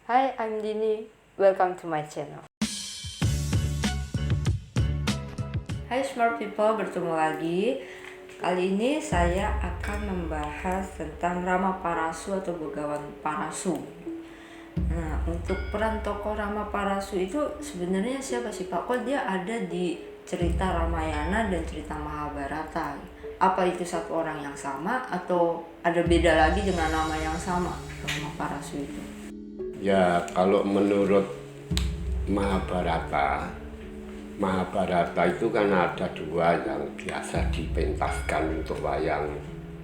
Hi, I'm Dini. Welcome to my channel. Hai smart people, bertemu lagi. Kali ini saya akan membahas tentang Rama Parasu atau Begawan Parasu. Nah, untuk peran tokoh Rama Parasu itu sebenarnya siapa sih Pak? Kok dia ada di cerita Ramayana dan cerita Mahabharata? Apa itu satu orang yang sama atau ada beda lagi dengan nama yang sama Rama Parasu itu? Ya, kalau menurut Mahabharata itu kan ada dua yang biasa dipentaskan untuk wayang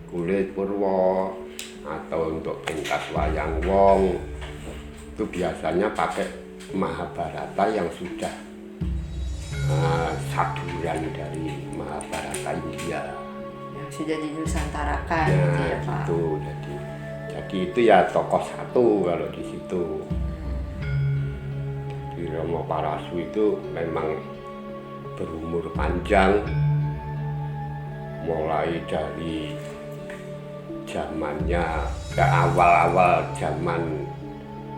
kulit Purwo atau untuk pentas wayang Wong. Itu biasanya pakai Mahabharata yang sudah saduran dari Mahabharata India. Yang sudah dinusantarakan Ya, gitu ya Pak. gitu. Jadi itu ya tokoh satu kalau di situ. Jadi Rama Parasu itu memang berumur panjang, mulai dari zamannya ke awal-awal zaman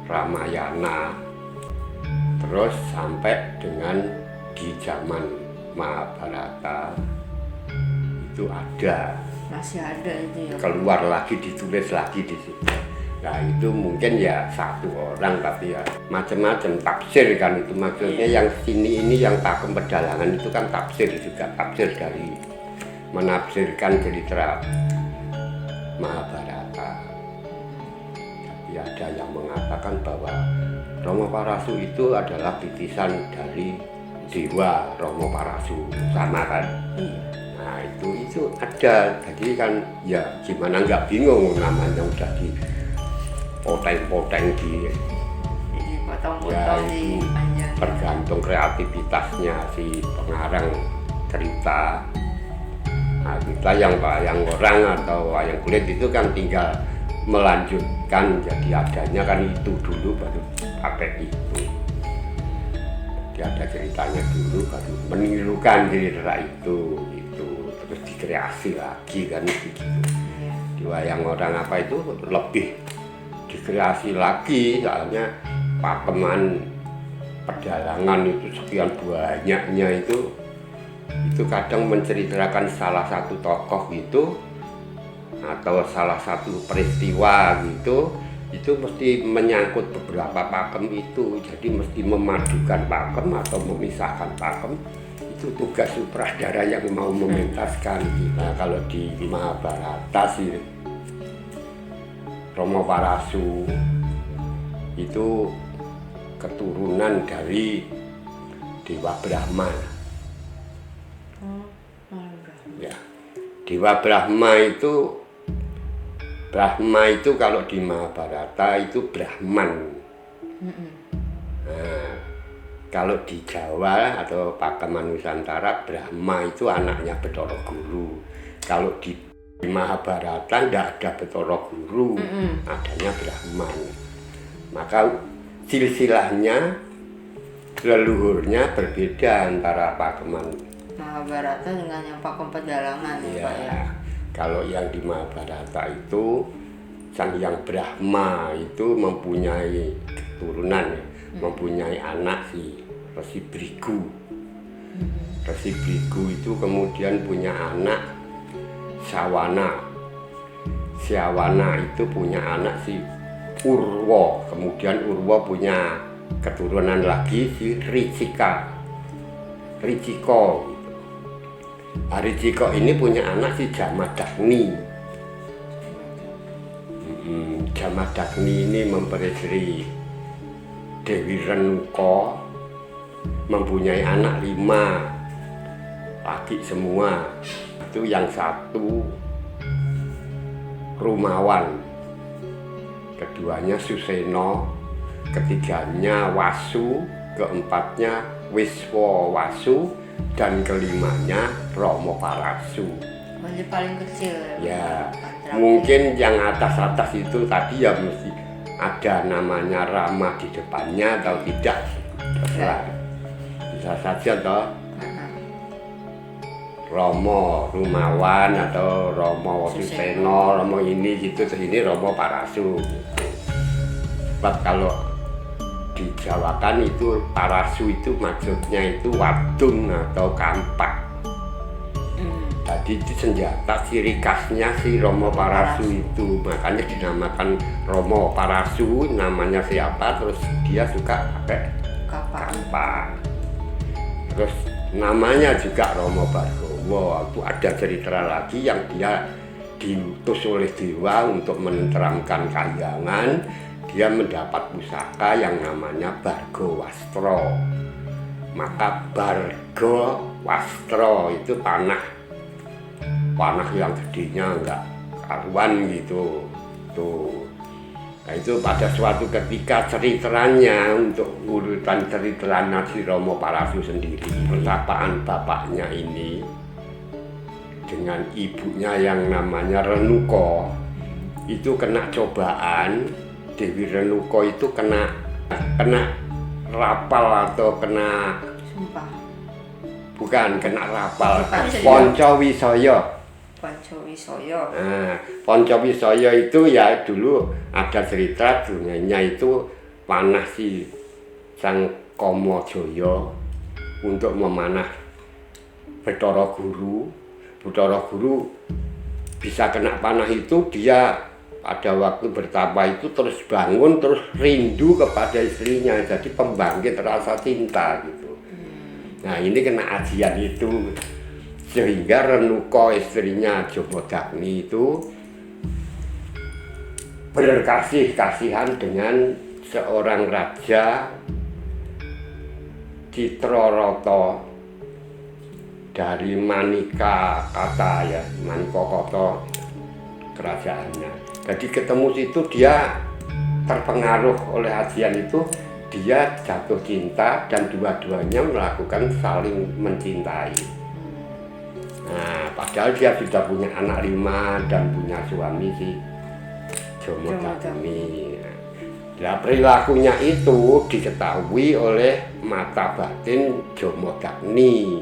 Ramayana, terus sampai dengan di zaman Mahabharata itu ada. Masih ada itu ya. Keluar lagi, ditulis lagi di situ. Nah itu mungkin ya satu orang, tapi ya macam-macam tafsir kan itu maksudnya. Yang sini ini yang Pakem Pedalangan itu kan tafsir juga, tafsir dari menafsirkan cerita Mahabharata. Tapi ada yang mengatakan bahwa Rama Parasu itu adalah titisan dari Dewa Rama Parasu, sama kan? Nah itu ada, jadi kan ya gimana nggak bingung, namanya udah di poteng-poteng di Potong-potong di panjang. tergantung kreativitasnya si pengarang cerita. Nah kita yang wayang orang atau wayang kulit itu kan tinggal melanjutkan, jadi adanya kan itu dulu baru pakai itu. Jadi ada ceritanya dulu baru menirukan cerita itu terus dikreasi lagi kan gitu. Di wayang orang apa itu lebih dikreasi lagi, soalnya pakeman pedalangan itu sekian banyaknya itu kadang menceritakan salah satu tokoh gitu atau salah satu peristiwa gitu, itu mesti menyangkut beberapa pakem itu, jadi mesti memadukan pakem atau memisahkan pakem. Itu tugas sutradara yang mau mementaskan. Nah kalau di Mahabharata sih Rama Parasu itu keturunan dari Dewa Brahma. Ya, Dewa Brahma itu kalau di Mahabharata itu Brahman. Nah, kalau di Jawa atau Pakeman Nusantara, Brahma itu anaknya Bathara Guru. Kalau di Mahabharata tidak ada Bathara Guru, adanya Brahman. Maka silsilahnya, leluhurnya berbeda antara Pakeman Mahabharata dengan yang Pakem Pedalangan ya Pak ya. Kalau yang di Mahabharata itu Sang Hyang Brahma itu mempunyai keturunan, mempunyai anak si Resi Brigu. Resi Brigu itu kemudian punya anak Sawana. Sawana itu punya anak si Urwa. Kemudian Urwa punya keturunan lagi si Riciko. Riciko ini punya anak si Jamadagni. Jamadagni ini mempelajari Dewi Renuka, mempunyai anak 5 laki semua. Itu yang satu Rumawan, keduanya Suseno, ketiganya Wasu, keempatnya Wiswawasu, dan kelimanya Rama Parasu. Masih paling kecil ya. Mungkin yang atas-atas itu tadi ya mesti ada namanya Rama di depannya atau tidak, bisa saja toh Romo Rumawan atau Romo Suseno, Romo ini gitu, terus ini Rama Parasu gitu. Sebab kalau dijawakan itu Parasu itu maksudnya itu wadung atau kampak. Jadi itu senjata ciri khasnya si Romo Parasu itu, makanya dinamakan Romo Parasu. Namanya siapa, terus dia suka pakai kampak. Terus namanya juga Romo Bargowo. Itu ada cerita lagi yang dia diutus oleh dewa untuk menenteramkan kahyangan. Dia mendapat pusaka yang namanya Bargo Wastro. Maka Bargo Wastro itu panah yang gedenya enggak karuan gitu tuh. Nah itu pada suatu ketika ceritanya, untuk urutan cerita si Romo Parasu sendiri, pertapaan bapaknya ini dengan ibunya yang namanya Renuko itu kena cobaan. Dewi Renuko itu kena rapal atau kena sumpah. Bukan kena rapal, Poncowisoyo. Nah, Poncowisoyo itu ya dulu ada cerita dunianya itu panah si Sang Komojoyo untuk memanah Bathara Guru. Bathara Guru bisa kena panah itu, dia pada waktu bertapa itu terus bangun, terus rindu kepada istrinya, jadi pembangkit rasa cinta gitu. Nah ini kena ajian itu, sehingga Renuko istrinya Jomodagni itu berkasih-kasihan dengan seorang raja Citroroto dari Manika Kata ya, Manikokoto kerajaannya. Jadi ketemu situ dia terpengaruh oleh ajian itu, dia jatuh cinta dan dua-duanya melakukan saling mencintai. Nah, padahal dia sudah punya anak 5 dan punya suami si Jomodagni. Nah, perilakunya itu diketahui oleh mata batin Jomodagni.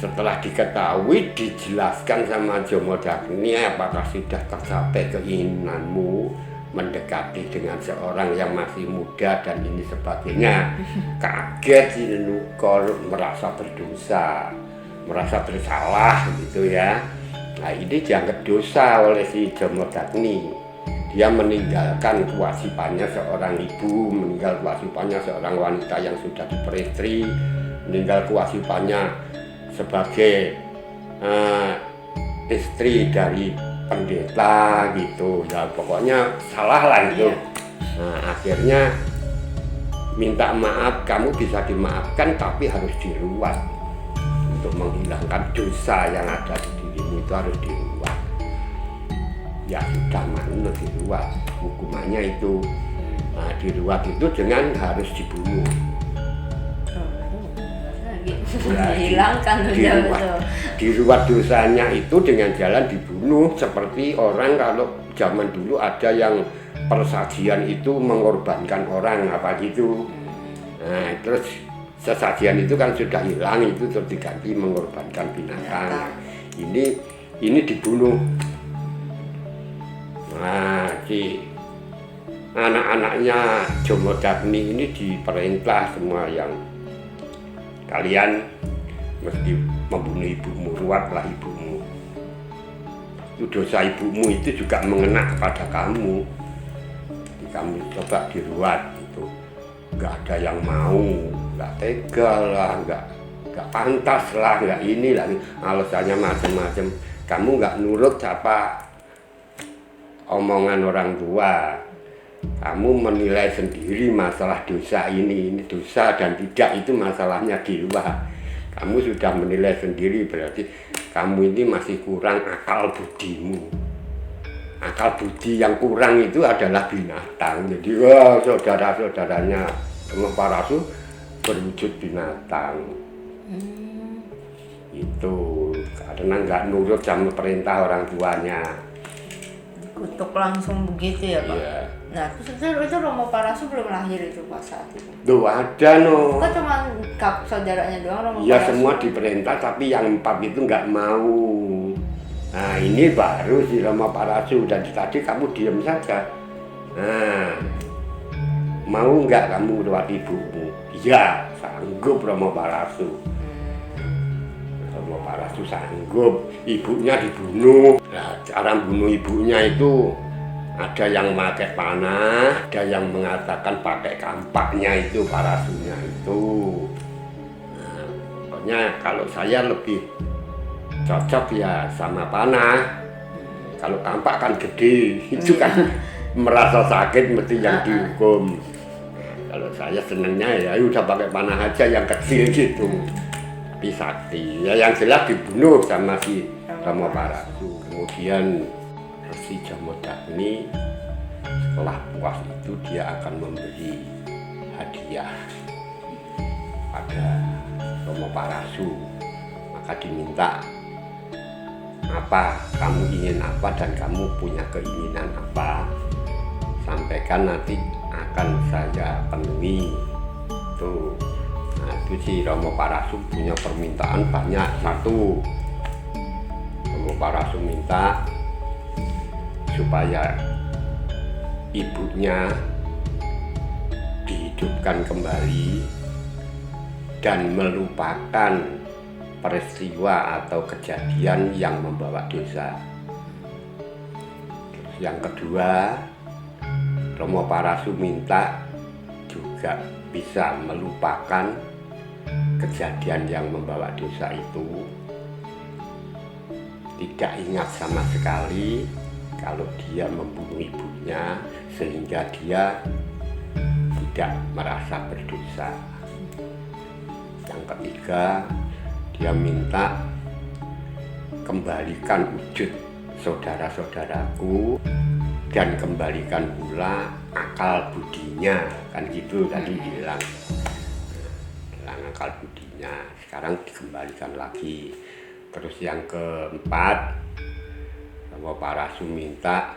Setelah diketahui, dijelaskan sama Jomodagni, apakah sudah tercapai keinginanmu mendekati dengan seorang yang masih muda dan ini sebagainya. Kaget si Renuko, merasa berdosa, merasa bersalah gitu ya. Nah ini dianggap dosa oleh si Jomodagni. Dia meninggalkan kewajibannya seorang ibu, meninggal kewajibannya seorang wanita yang sudah diperistri, meninggal kewajibannya sebagai istri dari pendeta gitu ya, pokoknya salah lah itu. Nah akhirnya minta maaf, kamu bisa dimaafkan tapi harus diruat untuk menghilangkan dosa yang ada di dirimu, itu harus diruat. Ya sudah, mana diruat, hukumannya itu. Nah diruat itu dengan harus dibunuh. Dihilangkan diruat dosanya itu dengan jalan dibunuh. Seperti orang kalau zaman dulu ada yang persajian itu mengorbankan orang apa gitu. Nah terus sesajian itu kan sudah hilang, itu terus diganti mengorbankan binatang. Ini dibunuh. Nah si anak-anaknya Jomodagni ini diperintah semua, yang kalian mesti membunuh ibumu, ruatlah ibumu. Itu dosa ibumu itu juga mengena pada kamu. Jadi kamu coba diruat itu. Nggak ada yang mau, nggak tega lah, nggak pantas lah, nggak ini lagi. Alasannya macam-macam. Kamu nggak nurut apa omongan orang tua. Kamu menilai sendiri masalah dosa ini dosa dan tidak, itu masalahnya di luar. Kamu sudah menilai sendiri, berarti kamu ini masih kurang akal budimu. Akal budi yang kurang itu adalah binatang. Jadi wah, saudara-saudaranya Romo Parasu berwujud binatang. Itu karena nggak nurut sama perintah orang tuanya. Kutuk langsung begitu ya Pak? Iya. Nah itu Romo Parasu belum lahir itu pas saat itu? Tuh ada no. Kok cuma saudaranya doang Romo Ya Parasu? semua diperintah tapi yang 4 itu nggak mau. Nah ini baru si Romo Parasu, dan tadi kamu diam saja. Nah mau nggak kamu lewat ibumu? Iya, sanggup Rama Parasu. Rama Parasu sanggup, ibunya dibunuh. Nah, cara bunuh ibunya itu ada yang pakai panah, ada yang mengatakan pakai kampaknya itu, Parasunya itu. Nah, pokoknya kalau saya lebih cocok ya sama panah. Kalau kampak kan gede, itu kan merasa sakit mesti yang dihukum. Kalau saya senengnya ya udah pakai panah aja yang kecil gitu. Tapi sakti. Ya yang jelas dibunuh sama si Rama Parasu. Kemudian si Jamodagni setelah puas itu dia akan memberi hadiah pada Rama Parasu. Maka diminta, apa kamu ingin apa dan kamu punya keinginan apa, sampaikan nanti akan saya penuhi. Tuh, nah itu si Rama Parasu punya permintaan banyak. Satu, Rama Parasu minta supaya ibunya dihidupkan kembali dan melupakan peristiwa atau kejadian yang membawa dosa. Yang kedua, Rama Parasu minta juga bisa melupakan kejadian yang membawa dosa itu, tidak ingat sama sekali kalau dia membunuh ibunya, sehingga dia tidak merasa berdosa. Yang ketiga, dia minta kembalikan wujud saudara-saudaraku dan kembalikan pula akal budinya, kan gitu tadi bilang akal budinya, sekarang dikembalikan lagi. Terus yang keempat, Rama Parasu minta,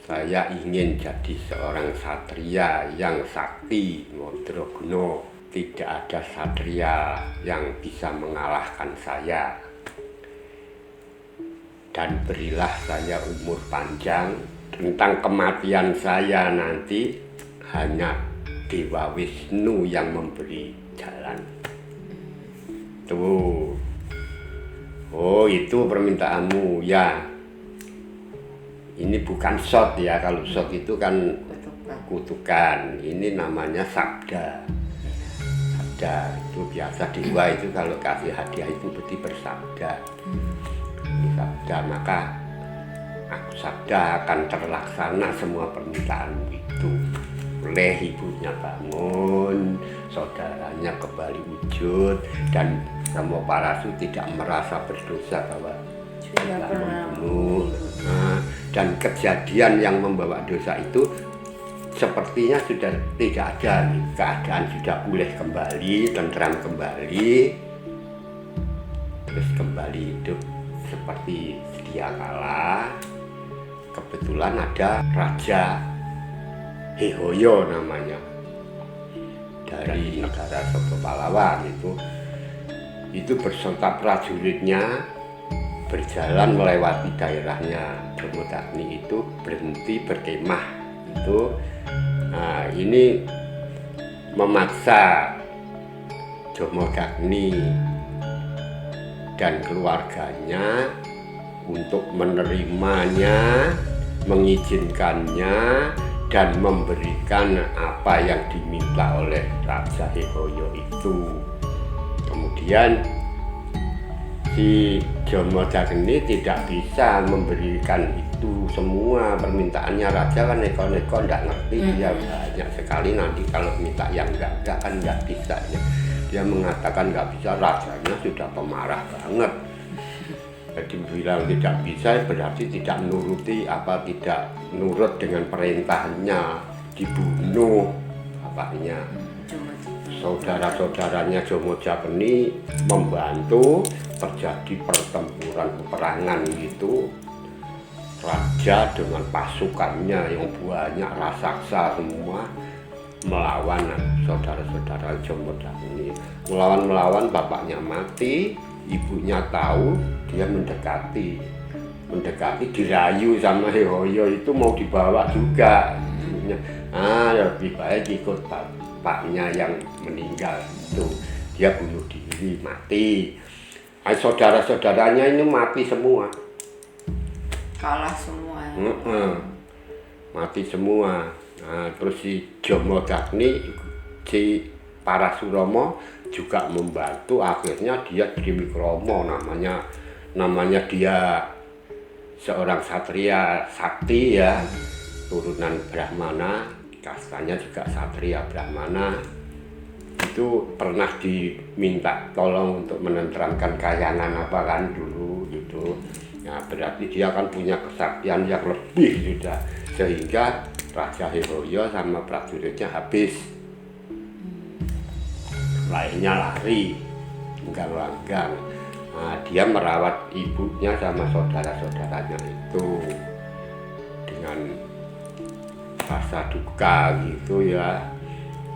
saya ingin jadi seorang satria yang sakti Madraguna. Tidak ada satria yang bisa mengalahkan saya. Dan berilah saya umur panjang. Tentang kematian saya nanti hanya Dewa Wisnu yang memberi jalan. Tuh. Oh, itu permintaanmu ya. Ini bukan shot ya. Kalau shot itu kan kutukan. Ini namanya sabda. Itu biasa dewa itu kalau kasih hadiah itu berarti bersabda. Ini sabda, maka aku sabda akan terlaksana semua permintaanmu itu. Oleh ibunya bangun, saudaranya kembali wujud, dan Rama Parasu tidak merasa berdosa bahwa tidak membunuh. Nah, dan kejadian yang membawa dosa itu sepertinya sudah tidak ada, keadaan sudah pulih kembali, tentram kembali, terus kembali hidup seperti sedia kala. Kebetulan ada Raja Hehoyo namanya, dari negara Saba Pahlawan itu beserta prajuritnya berjalan melewati daerahnya Jamodagni itu, berhenti berkemah itu. Nah, ini memaksa Jamodagni dan keluarganya untuk menerimanya, mengizinkannya, dan memberikan apa yang diminta oleh Raja Hehoyo itu. Kemudian si Jamodagni tidak bisa memberikan itu semua permintaannya. Raja kan neko-neko nggak ngerti, dia banyak sekali, nanti kalau minta yang enggak kan nggak bisa ya. Dia mengatakan nggak bisa, rajanya sudah pemarah banget. Jadi bilang tidak bisa berarti tidak menuruti, apa tidak nurut dengan perintahnya, dibunuh bapaknya. Saudara-saudaranya Jamodagni membantu, terjadi pertempuran peperangan gitu. Raja dengan pasukannya yang banyak, raksasa semua, melawan saudara-saudara Jamodagni. Melawan bapaknya mati, ibunya tahu, dia mendekati dirayu sama Hehoyo itu mau dibawa juga. ibunya, lebih baik ikut bapaknya yang meninggal itu, dia bunuh diri mati. Saudara-saudaranya ini mati semua, kalah semua ya. Mati semua. Nah, terus si Jomodagni, si Parasuromo juga membantu, akhirnya dia Tribikromo namanya dia seorang satria sakti ya, turunan Brahmana, kastanya juga satria Brahmana. Itu pernah diminta tolong untuk menenteramkan Kayangan apa kan dulu gitu. Nah, berarti dia kan punya kesaktian yang lebih sudah, sehingga Raja Heroyo sama prajuritnya habis, lainnya lari tinggal langgang. Nah, dia merawat ibunya sama saudara-saudaranya itu dengan rasa duka gitu ya.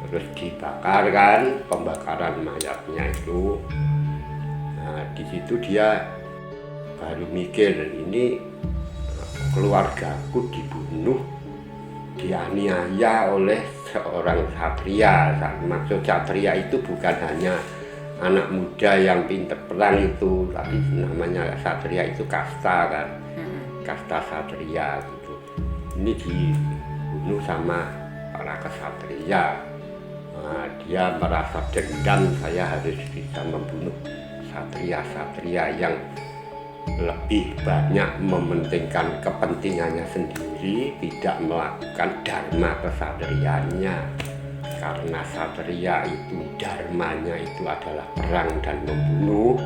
Terus dibakar kan, pembakaran mayatnya itu. Nah, di situ dia baru mikir, ini keluargaku dibunuh, dianiaya oleh seorang satria. Maksud satria itu bukan hanya anak muda yang pintar perang itu, tapi namanya satria itu kasta kan, kasta satria gitu. Ini dibunuh sama para kesatria. Nah, dia merasa dendam, saya harus bisa membunuh satria-satria yang lebih banyak mementingkan kepentingannya sendiri, tidak melakukan dharma kesatriaannya. Karena satria itu dharmanya itu adalah perang dan membunuh.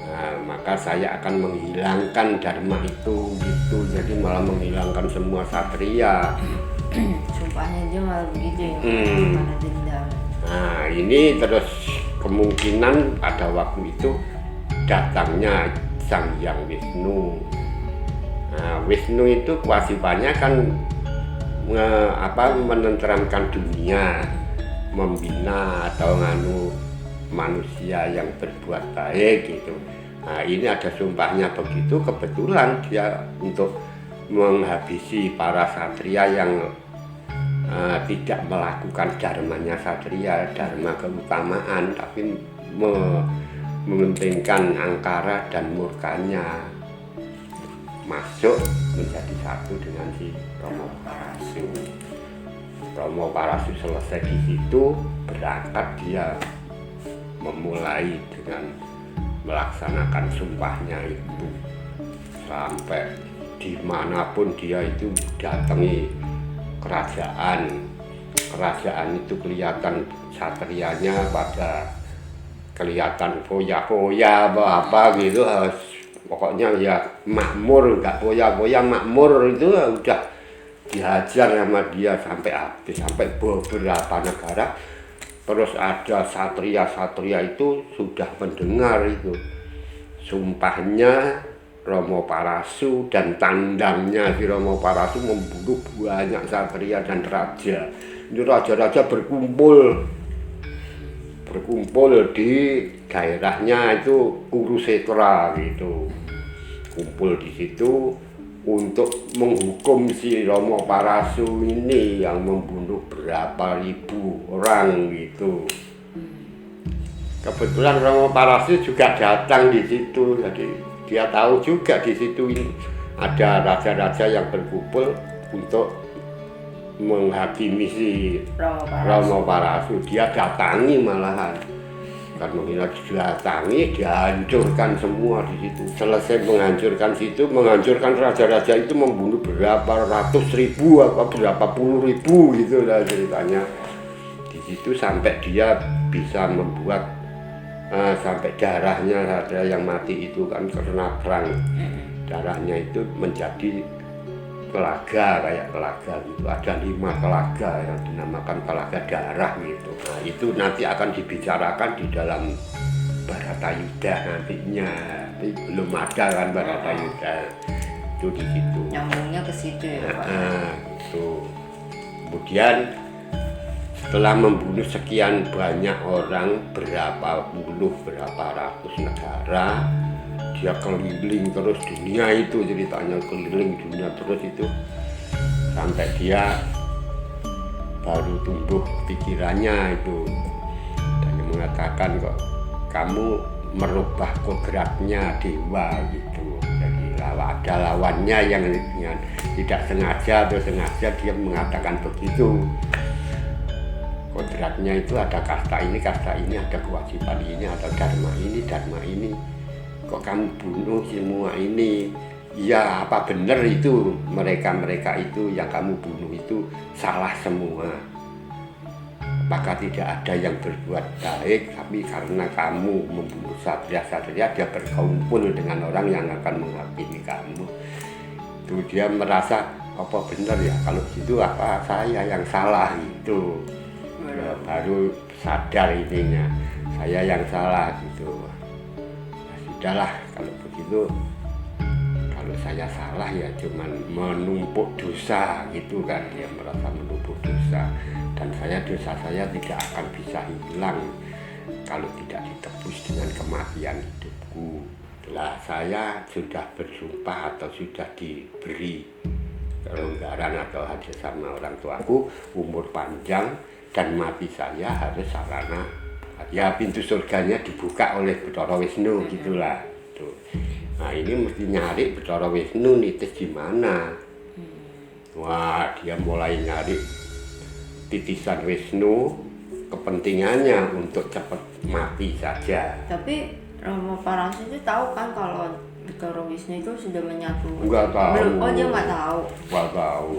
Nah, maka saya akan menghilangkan dharma itu gitu, jadi malah menghilangkan semua satria. Sumpahnya dia malah begitu ya, karena dendam. Nah, ini terus kemungkinan pada waktu itu datangnya Sang Hyang Wisnu. Nah, Wisnu itu kewajibannya kan menenteramkan dunia, membina atau manusia yang berbuat baik gitu. Nah, ini ada sumpahnya begitu, kebetulan dia untuk menghabisi para satria yang tidak melakukan dharmanya satria, dharma keutamaan, tapi mementingkan angkara dan murkanya, masuk menjadi satu dengan si Romo Parasu. Romo Parasu selesai di situ, berangkat dia memulai dengan melaksanakan sumpahnya itu, sampai dimanapun dia itu datangi kerajaan itu kelihatan satrianya pada kelihatan foya-foya apa gitu, pokoknya ya makmur, nggak foya-foya, makmur itu udah dihajar sama dia sampai habis, sampai beberapa negara. Terus ada satria-satria itu sudah mendengar itu sumpahnya Romo Parasu dan tandangnya si Romo Parasu membunuh banyak satria dan raja. Ini raja-raja berkumpul di daerahnya itu Kurusetra gitu, kumpul di situ untuk menghukum si Romo Parasu ini yang membunuh berapa ribu orang gitu. Kebetulan Romo Parasu juga datang di situ, jadi dia tahu juga di situ ada raja-raja yang berkumpul untuk menghakimi si Romo Parasu. Dia datangi malahan, kan datangi, dihancurkan semua di situ. Selesai menghancurkan situ, menghancurkan raja-raja itu, membunuh berapa ratus ribu apa berapa puluh ribu gitu lah ceritanya. Di situ sampai dia bisa membuat sampai darahnya ada yang mati itu kan karena perang, darahnya itu menjadi telaga, kayak telaga gitu. Ada 5 telaga yang dinamakan telaga darah gitu. Nah, itu nanti akan dibicarakan di dalam Bharatayuddha nantinya. Tapi belum ada kan Bharatayuddha itu di situ. Nyambungnya ke situ ya Pak. Gitu. Kemudian setelah membunuh sekian banyak orang, berapa puluh, berapa ratus negara, dia keliling terus dunia itu, ceritanya keliling dunia terus itu, sampai dia baru tumbuh pikirannya itu, dan dia mengatakan kok kamu merubah kodratnya dewa gitu. Jadi ada lawannya yang dengan tidak sengaja atau sengaja dia mengatakan begitu. Kodratnya itu ada kasta ini, ada kewajiban ini, ada dharma ini. Kok kamu bunuh semua ini? Ya apa benar itu mereka itu yang kamu bunuh itu salah semua? Apakah tidak ada yang berbuat baik, tapi karena kamu membunuh satria-satria, dia berkumpul dengan orang yang akan menghakimi kamu. Itu dia merasa apa benar ya, kalau gitu apa saya yang salah itu. Ya, baru sadar ininya, saya yang salah gitu. Ya, sudahlah kalau begitu, kalau saya salah ya cuman menumpuk dosa gitu kan, dia merasa menumpuk dosa, dan dosa saya tidak akan bisa hilang kalau tidak ditebus dengan kematian hidupku. Setelah saya sudah bersumpah atau sudah diberi kelonggaran atau hadiah sama orang tuaku, umur panjang dan mati saya harus sarana, ya pintu surganya dibuka oleh Bathara Wisnu gitulah. Tuh. Nah ini mesti nyari Bathara Wisnu nitis di mana. Wah, dia mulai nyari titisan Wisnu, kepentingannya untuk cepat mati saja. Tapi Rama Parasu itu tahu kan kalau Bathara Wisnu itu sudah menyatu? Enggak tahu. Belum, oh dia nggak tahu. Enggak tahu.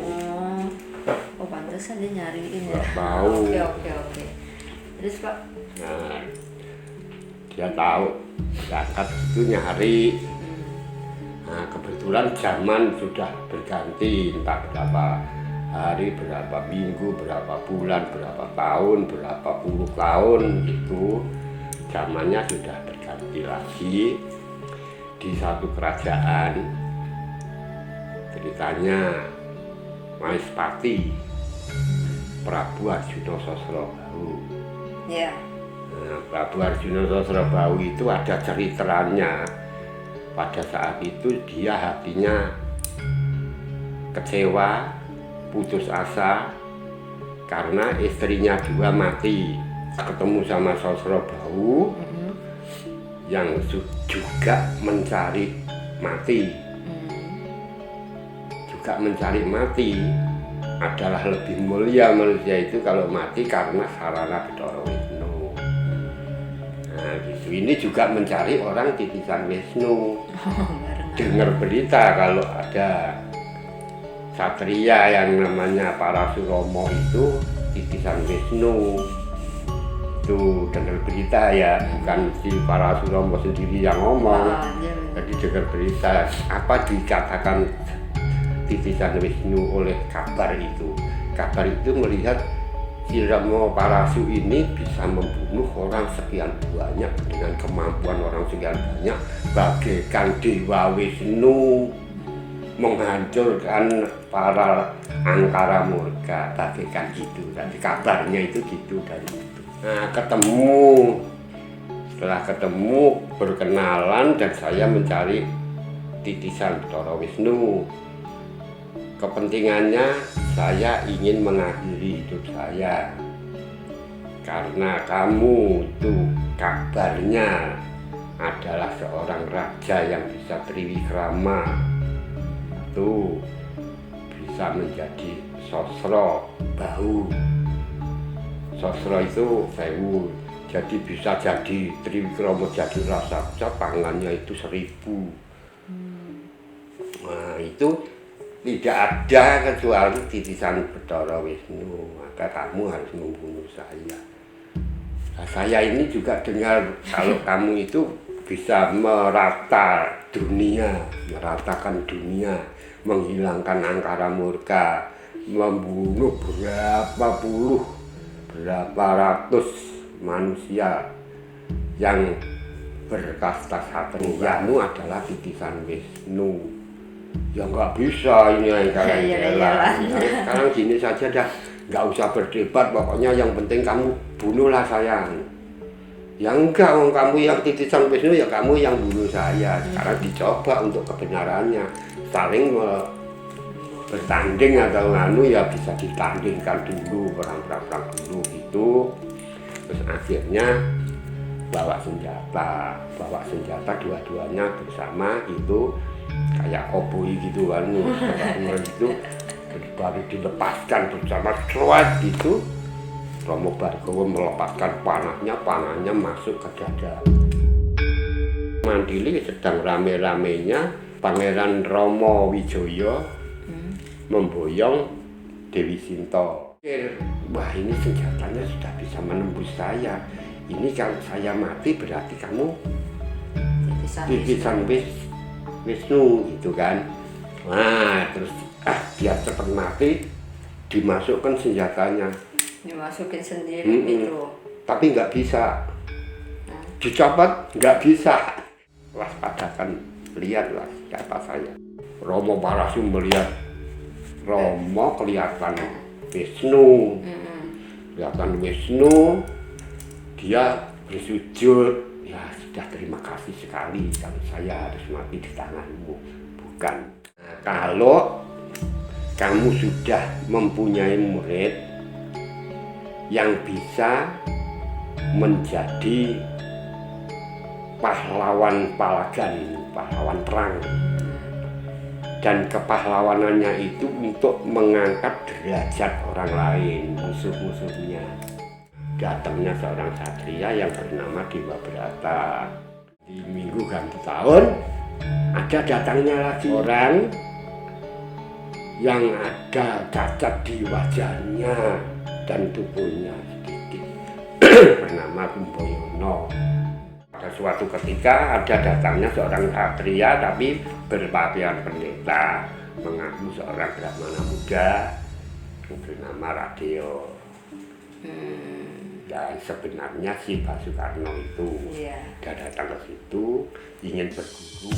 Oh pantesan dia nyariin ya. Enggak tahu. Oke. Terus Pak? Nah, dia tahu zakat itu nyari. Nah, kebetulan zaman sudah berganti, entah berapa hari, berapa minggu, berapa bulan, berapa tahun, berapa puluh tahun itu zamannya sudah berganti lagi. Di satu kerajaan ceritanya Maespati Prabu Arjuna Sosrobahu. Ya. Nah, Prabu Arjuna Sosrobahu itu ada ceritanya. Pada saat itu dia hatinya kecewa, putus asa karena istrinya dua mati. Ketemu sama Sosrobahu yang juga mencari mati. Mencari mati adalah lebih mulia manusia itu kalau mati karena sarana Bathara Wisnu. Nah gitu, ini juga mencari orang titisan Wisnu. Dengar berita kalau ada satria yang namanya Parasuromo itu titisan Wisnu. Itu dengar berita ya, bukan si Parasuromo sendiri yang ngomong. Jadi dengar berita apa dikatakan titisan Wisnu oleh kabar itu. Kabar itu melihat si Rama Parasu ini bisa membunuh orang sekian banyak dengan kemampuan orang sekian banyak, bagaikan Dewa Wisnu menghancurkan para angkara murka, bagaikan gitu. Jadi kabarnya itu gitu dari itu. Nah setelah ketemu berkenalan dan saya mencari titisan Bathara Wisnu. Kepentingannya saya ingin mengakhiri hidup saya karena kamu itu kabarnya adalah seorang raja yang bisa triwikrama, tuh bisa menjadi Sosro Bahu. Sosro itu sewu, jadi bisa jadi triwikrama, jadi raksasa, tangannya itu 1000. Nah itu tidak ada kecuali titisan Bathara Wisnu, maka kamu harus membunuh saya. Nah, saya ini juga dengar kalau kamu itu bisa meratakan dunia, menghilangkan angkara murka, membunuh berapa ratus manusia yang berkasta satriamu adalah titisan Wisnu. Ya nggak bisa ini yang kalian jalan. Sekarang gini saja dah, nggak usah berdebat, pokoknya yang penting kamu bunuhlah saya. Ya enggak, kamu yang titisan Wisnu ya kamu yang bunuh saya. Sekarang dicoba untuk kebenarannya, saling bertanding atau nganu ya bisa ditandingkan dulu, perang dulu gitu. Terus akhirnya bawa senjata dua-duanya bersama gitu, kayak koboi gitu kan, gitu. Terus baru dilepaskan bersama seruat gitu. Romo Bargowo melepaskan panahnya masuk ke dada. Mandili sedang rame-ramenya Pangeran Romo Wijoyo memboyong Dewi Sinta. Wah, ini senjatanya sudah bisa menembus saya. Ini kalau saya mati berarti kamu titisan Wisnu gitu kan. Nah, terus biar cepat mati dimasukkan senjatanya. Dimasukin sendiri gitu. Tapi nggak bisa. Dicopot nggak bisa. Waspadakan, lihatlah kata saya. Romo Parasu melihat Romo kelihatan Wisnu. Kelihatan Wisnu, dia bersujud. Ya sudah, terima kasih sekali kalau saya harus mati di tanganmu. Bukan. Nah, kalau kamu sudah mempunyai murid yang bisa menjadi pahlawan palagan, pahlawan perang, dan kepahlawanannya itu untuk mengangkat derajat orang lain, musuh-musuhnya. Datangnya seorang satria yang bernama Dewa Brata. Di minggu ganti tahun ada datangnya lagi orang yang ada cacat di wajahnya dan tubuhnya sedikit, bernama Kumboyono. Pada suatu ketika ada datangnya seorang satria tapi berpakaian pendeta, mengaku seorang brahmana muda bernama Radeo. Dan sebenarnya si Pak Soekarno itu dia datang ke situ ingin berguru.